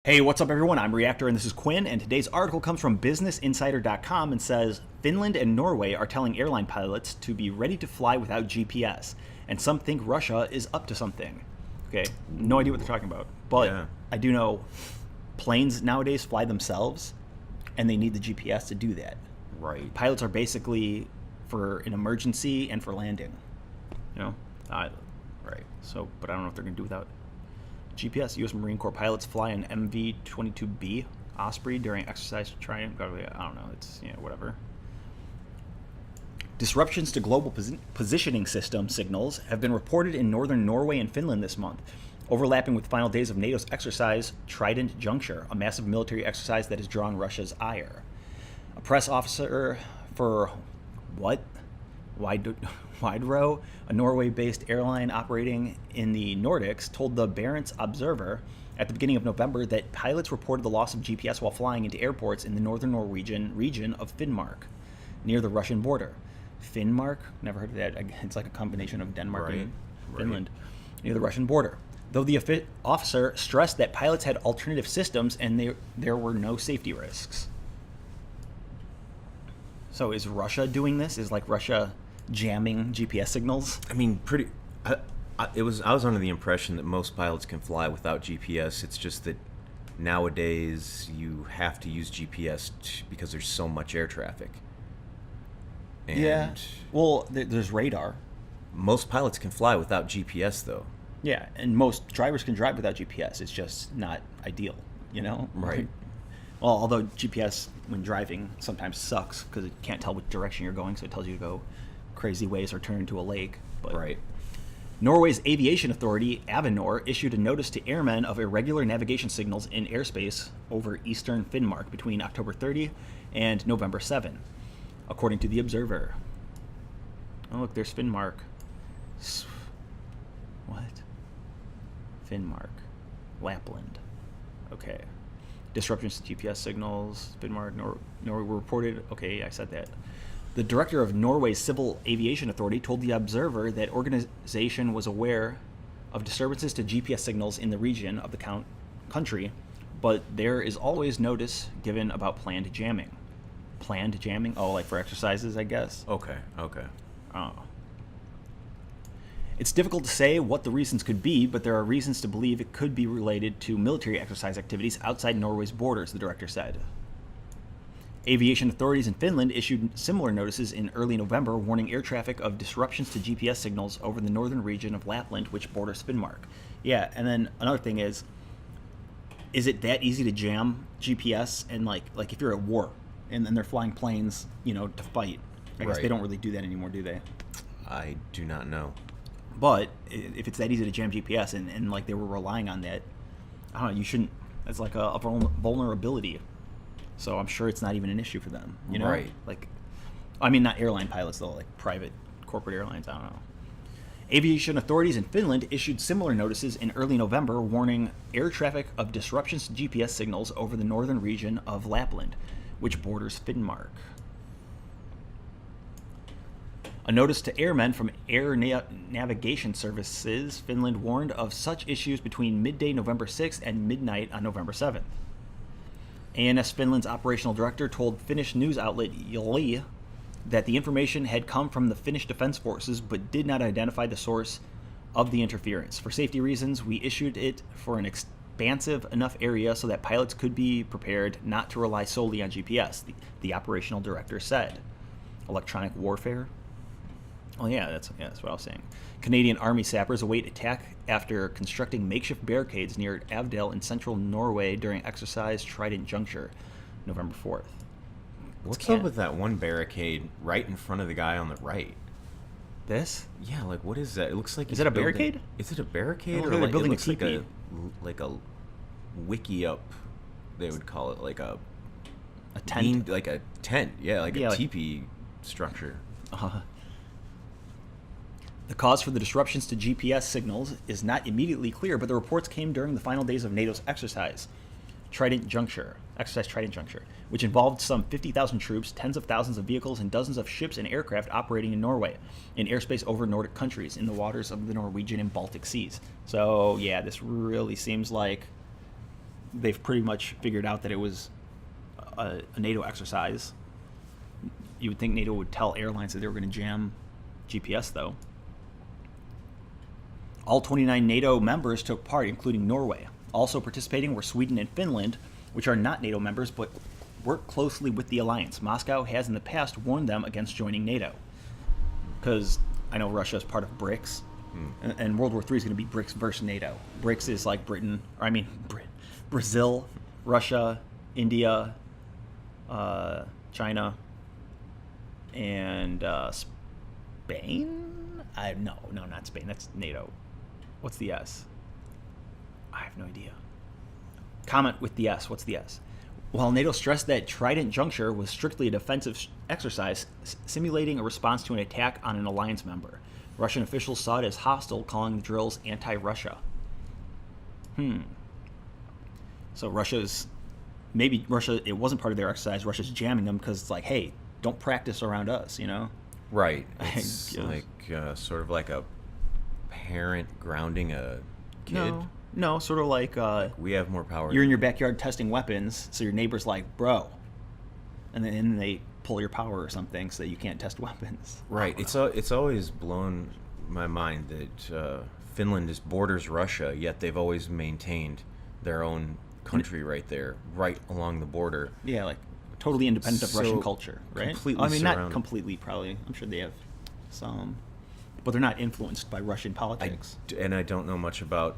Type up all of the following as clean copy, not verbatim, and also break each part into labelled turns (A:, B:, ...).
A: Hey, what's up, everyone? I'm Reactor, and this is Quinn, and today's article comes from BusinessInsider.com and says Finland and Norway are telling airline pilots to be ready to fly without GPS, and some think Russia is up to something. Okay, no idea what they're talking about, but
B: Yeah.
A: I do know planes nowadays fly themselves, and they need the GPS to do that.
B: Right.
A: Pilots are basically for an emergency and for landing, you know?
B: Right.
A: So, but I don't know if they're going to do without GPS. U.S. Marine Corps pilots fly an MV-22B Osprey during exercise Trident. I don't know. It's whatever. Disruptions to global positioning system signals have been reported in northern Norway and Finland this month, overlapping with the final days of NATO's exercise Trident Juncture, a massive military exercise that is drawing Russia's ire. A press officer for Widerøe, a Norway-based airline operating in the Nordics, told the Barents Observer at the beginning of November that pilots reported the loss of GPS while flying into airports in the northern Norwegian region of Finnmark, near the Russian border. Finnmark? Never heard of that. It's like a combination of Denmark and Finland, near the Russian border. Though the officer stressed that pilots had alternative systems and there were no safety risks. So is Russia doing this? Is like Russia jamming GPS signals?
B: I mean, I was under the impression that most pilots can fly without GPS. It's just that nowadays you have to use GPS because there's so much air traffic. And
A: yeah. Well, there's radar.
B: most pilots can fly without GPS, though.
A: Yeah, and most drivers can drive without GPS. It's just not ideal, you know?
B: Right.
A: Well, although GPS, when driving, sometimes sucks because it can't tell which direction you're going, so it tells you to go crazy ways or turn into a lake. But
B: Right.
A: Norway's aviation authority, Avinor, issued a notice to airmen of irregular navigation signals in airspace over eastern Finnmark between October 30 and November 7, according to the Observer. Oh, look, there's Finnmark. What? Finnmark. Lapland. Okay. Disruptions to GPS signals. Finnmark, Norway were reported. Okay, I said that. The director of Norway's Civil Aviation Authority told the Observer that organization was aware of disturbances to GPS signals in the region of the country, but there is always notice given about planned jamming. Planned jamming? Oh, like for exercises, I guess?
B: Okay.
A: Oh. It's difficult to say what the reasons could be, but there are reasons to believe it could be related to military exercise activities outside Norway's borders, the director said. Aviation authorities in Finland issued similar notices in early November, warning air traffic of disruptions to GPS signals over the northern region of Lapland, which borders Finnmark. Yeah, and then another thing is it that easy to jam GPS? And like if you're at war and then they're flying planes, to fight. I guess
B: Right.
A: they don't really do that anymore, do they?
B: I do not know.
A: But if it's that easy to jam GPS and like they were relying on that, I don't know, you shouldn't. That's like a vulnerability. So I'm sure it's not even an issue for them,
B: Right.
A: Like, I mean, not airline pilots though, like private corporate airlines. I don't know. Aviation authorities in Finland issued similar notices in early November, warning air traffic of disruptions to GPS signals over the northern region of Lapland, which borders Finnmark. A notice to airmen from Air Navigation Services Finland warned of such issues between midday November 6th and midnight on November 7th. ANS Finland's operational director told Finnish news outlet Yle that the information had come from the Finnish Defense Forces but did not identify the source of the interference. For safety reasons, we issued it for an expansive enough area so that pilots could be prepared not to rely solely on GPS, the operational director said. Electronic warfare? Oh yeah, that's what I was saying. Canadian Army sappers await attack after constructing makeshift barricades near Avdal in central Norway during exercise Trident Juncture, November 4th.
B: What's up with that one barricade right in front of the guy on the right?
A: This?
B: Yeah, like what is that? It looks like
A: Is that a barricade?
B: Is it a barricade
A: It looks
B: or
A: like they're
B: like
A: building
B: it
A: a
B: looks like
A: teepee.
B: like a wiki up? They would call it like a
A: tent?
B: like a tent. Yeah, like
A: Yeah,
B: a
A: like-
B: teepee structure.
A: The cause for the disruptions to GPS signals is not immediately clear, but the reports came during the final days of NATO's exercise Trident Juncture, which involved some 50,000 troops, tens of thousands of vehicles, and dozens of ships and aircraft operating in Norway, in airspace over Nordic countries, in the waters of the Norwegian and Baltic Seas. So, yeah, this really seems like they've pretty much figured out that it was a NATO exercise. You would think NATO would tell airlines that they were going to jam GPS, though. All 29 NATO members took part, including Norway. Also participating were Sweden and Finland, which are not NATO members but work closely with the alliance. Moscow has in the past warned them against joining NATO. Because I know Russia is part of BRICS, and World War III is going to be BRICS versus NATO. BRICS is like Brazil, Russia, India, China, and Spain? No, not Spain. That's NATO. What's the S? I have no idea. Comment with the S. What's the S? While NATO stressed that Trident Juncture was strictly a defensive exercise, simulating a response to an attack on an alliance member, Russian officials saw it as hostile, calling the drills anti-Russia. So maybe Russia, it wasn't part of their exercise. Russia's jamming them because it's like, hey, don't practice around us, you know?
B: Right. It's like sort of like a parent grounding a kid.
A: No, sort of like
B: we have more power.
A: You're in your backyard testing weapons, so your neighbor's like, bro, and then they pull your power or something so that you can't test weapons.
B: Right. It's always blown my mind that Finland borders Russia, yet they've always maintained their own country right there, right along the border.
A: Yeah, like totally independent of Russian culture, right?
B: Completely
A: I mean,
B: surrounded.
A: not completely, probably. I'm sure they have some, but they're not influenced by Russian politics.
B: And I don't know much about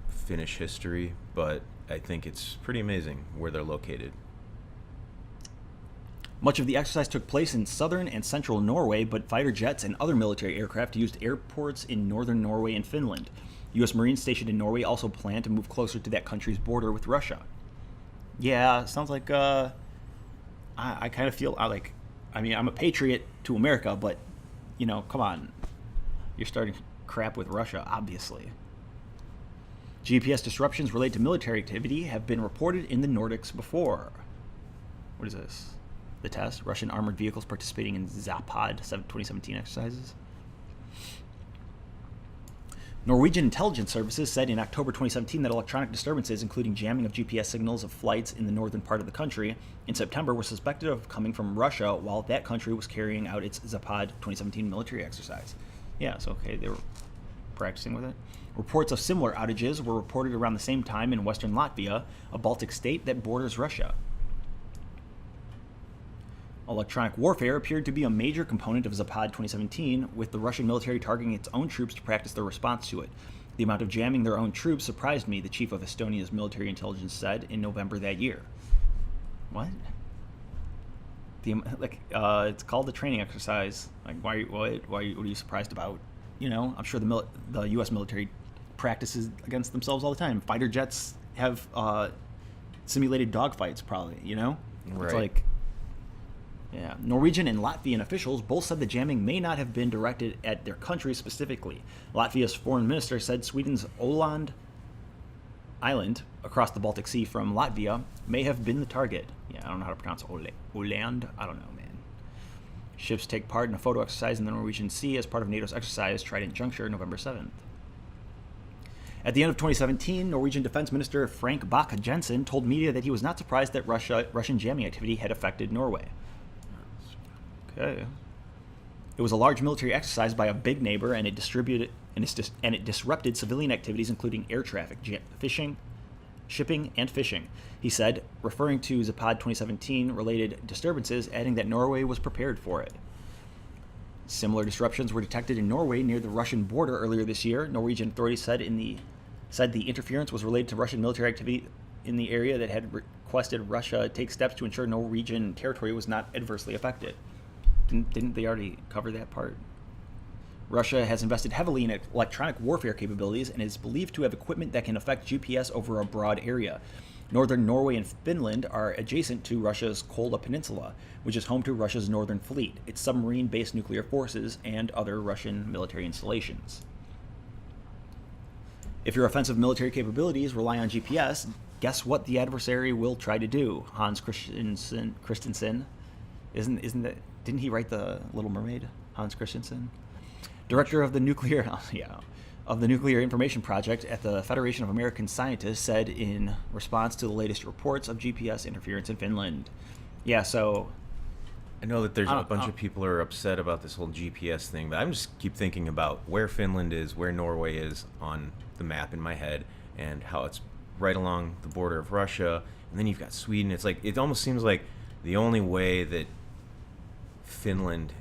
B: Finnish history, but I think it's pretty amazing where they're located.
A: Much of the exercise took place in southern and central Norway, but fighter jets and other military aircraft used airports in northern Norway and Finland. U.S. Marines stationed in Norway also plan to move closer to that country's border with Russia. Yeah, sounds like I kind of feel I'm a patriot to America, but come on, you're starting crap with Russia, obviously. GPS disruptions related to military activity have been reported in the Nordics before. What is this? The test? Russian armored vehicles participating in Zapad 2017 exercises. Norwegian intelligence services said in October 2017 that electronic disturbances, including jamming of GPS signals of flights in the northern part of the country in September, were suspected of coming from Russia while that country was carrying out its Zapad 2017 military exercise. Yeah, so okay, they were practicing with it. Reports of similar outages were reported around the same time in western Latvia, a Baltic state that borders Russia. Electronic warfare appeared to be a major component of Zapad 2017, with the Russian military targeting its own troops to practice their response to it. The amount of jamming their own troops surprised me, the chief of Estonia's military intelligence said in November that year. What? It's called the training exercise. Like, what are you surprised about? I'm sure the U.S. military practices against themselves all the time. Fighter jets have simulated dogfights, probably.
B: Right.
A: It's like. Yeah. Norwegian and Latvian officials both said the jamming may not have been directed at their countries specifically. Latvia's foreign minister said Sweden's Åland Island, across the Baltic Sea from Latvia, may have been the target. Yeah, I don't know how to pronounce Åland. I don't know, man. Ships take part in a photo exercise in the Norwegian Sea as part of NATO's exercise Trident Juncture, November 7th. At the end of 2017, Norwegian Defense Minister Frank Bakke-Jensen told media that he was not surprised that Russian jamming activity had affected Norway. Okay. It was a large military exercise by a big neighbor, and it disrupted civilian activities, including air traffic, shipping, and fishing, he said, referring to Zapad 2017 related disturbances, adding that Norway was prepared for it. Similar disruptions were detected in Norway near the Russian border earlier this year. Norwegian authorities said the interference was related to Russian military activity in the area that had requested Russia take steps to ensure Norwegian territory was not adversely affected. Didn't they already cover that part? Russia has invested heavily in electronic warfare capabilities and is believed to have equipment that can affect GPS over a broad area. Northern Norway and Finland are adjacent to Russia's Kola Peninsula, which is home to Russia's Northern Fleet, its submarine-based nuclear forces, and other Russian military installations. If your offensive military capabilities rely on GPS, guess what the adversary will try to do? Hans Christensen, didn't he write The Little Mermaid? Hans Christensen, director of the nuclear of the Nuclear Information Project at the Federation of American Scientists said in response to the latest reports of GPS interference in Finland. Yeah, so
B: I know that there's a bunch of people are upset about this whole GPS thing, but I'm just keep thinking about where Finland is, where Norway is on the map in my head, and how it's right along the border of Russia, and then you've got Sweden. It's like it almost seems like the only way that Finland,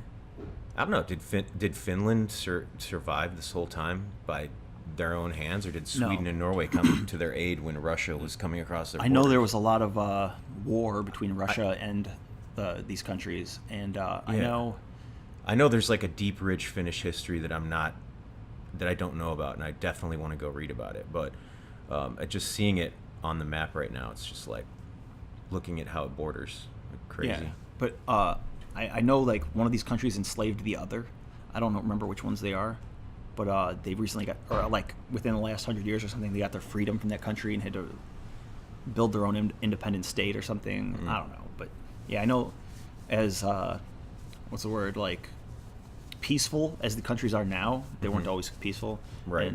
B: I don't know, did Finland survive this whole time by their own hands, or did Sweden and Norway come to their aid when Russia was coming across their borders?
A: I know there was a lot of war between Russia and these countries, and I know
B: there's like a deep, rich Finnish history that I don't know about, and I definitely want to go read about it. But just seeing it on the map right now, it's just like looking at how it borders, like crazy.
A: Yeah, but I know like one of these countries enslaved the other. I don't remember which ones they are, but they recently got, or like within the last 100 years or something, they got their freedom from that country and had to build their own independent state or something. I don't know, but yeah, I know as what's the word, like peaceful as the countries are now, they weren't always peaceful,
B: right?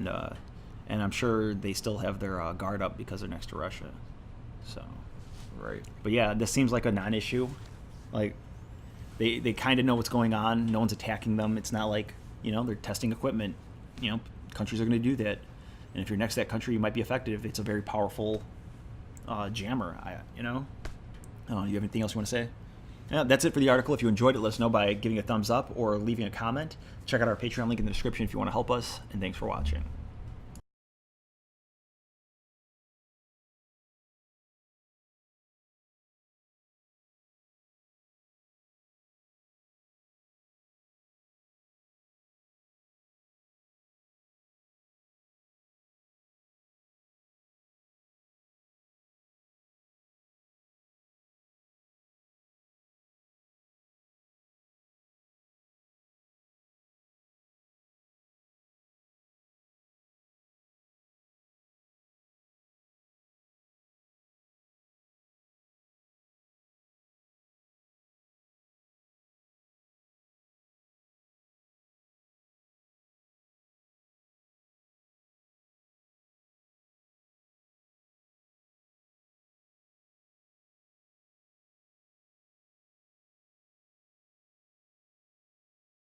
A: And I'm sure they still have their guard up because they're next to Russia. So,
B: right.
A: But yeah, this seems like a non-issue. Like they kind of know what's going on. No one's attacking them. It's not like, they're testing equipment. Countries are going to do that. And if you're next to that country, you might be affected if it's a very powerful jammer. You have anything else you want to say? Yeah, that's it for the article. If you enjoyed it, let us know by giving a thumbs up or leaving a comment. Check out our Patreon link in the description if you want to help us. And thanks for watching.